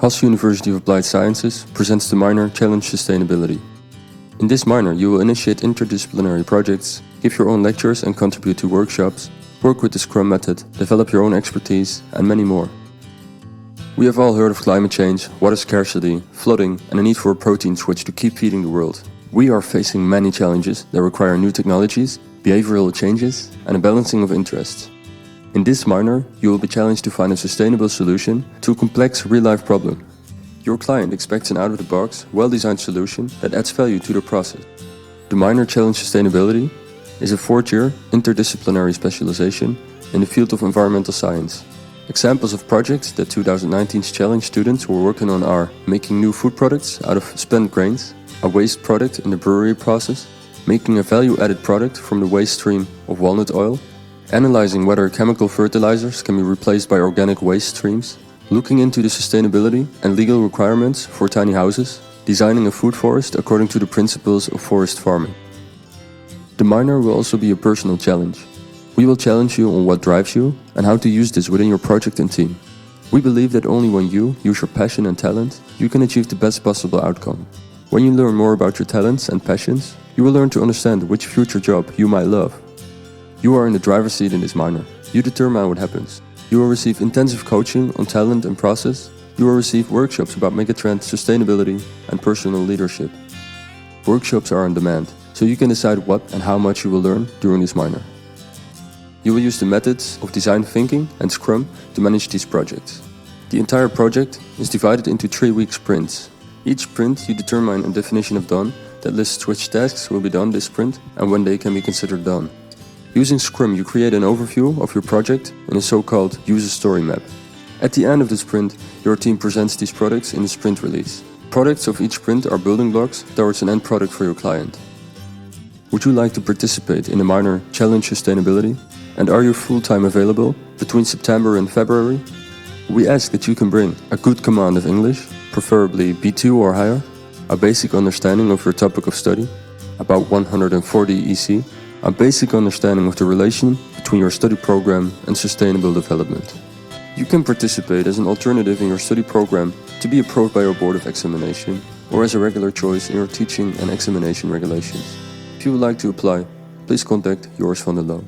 Haas University of Applied Sciences presents the minor Challenge Sustainability. In this minor, you will initiate interdisciplinary projects, give your own lectures and contribute to workshops, work with the Scrum method, develop your own expertise, and many more. We have all heard of climate change, water scarcity, flooding, and the need for a protein switch to keep feeding the world. We are facing many challenges that require new technologies, behavioral changes, and a balancing of interests. In this minor, you will be challenged to find a sustainable solution to a complex real-life problem. Your client expects an out-of-the-box, well-designed solution that adds value to the process. The minor Challenge Sustainability is a fourth-year interdisciplinary specialization in the field of environmental science. Examples of projects that 2019's Challenge students were working on are making new food products out of spent grains, a waste product in the brewery process, making a value-added product from the waste stream of walnut oil, analyzing whether chemical fertilizers can be replaced by organic waste streams, looking into the sustainability and legal requirements for tiny houses, designing a food forest according to the principles of forest farming. The minor will also be a personal challenge. We will challenge you on what drives you and how to use this within your project and team. We believe that only when you use your passion and talent, you can achieve the best possible outcome. When you learn more about your talents and passions, you will learn to understand which future job you might love. You are in the driver's seat in this minor. You determine what happens. You will receive intensive coaching on talent and process. You will receive workshops about megatrend, sustainability, and personal leadership. Workshops are on demand, so you can decide what and how much you will learn during this minor. You will use the methods of design thinking and Scrum to manage these projects. The entire project is divided into 3-week sprints. Each sprint you determine a definition of done that lists which tasks will be done this sprint and when they can be considered done. Using Scrum, you create an overview of your project in a so-called user story map. At the end of the sprint, your team presents these products in the sprint release. Products of each sprint are building blocks towards an end product for your client. Would you like to participate in the minor Challenge Sustainability? And are you full-time available between September and February? We ask that you can bring a good command of English, preferably B2 or higher, a basic understanding of your topic of study, about 140 EC, a basic understanding of the relation between your study program and sustainable development. You can participate as an alternative in your study program to be approved by your board of examination or as a regular choice in your teaching and examination regulations. If you would like to apply, please contact Joris van der Loo.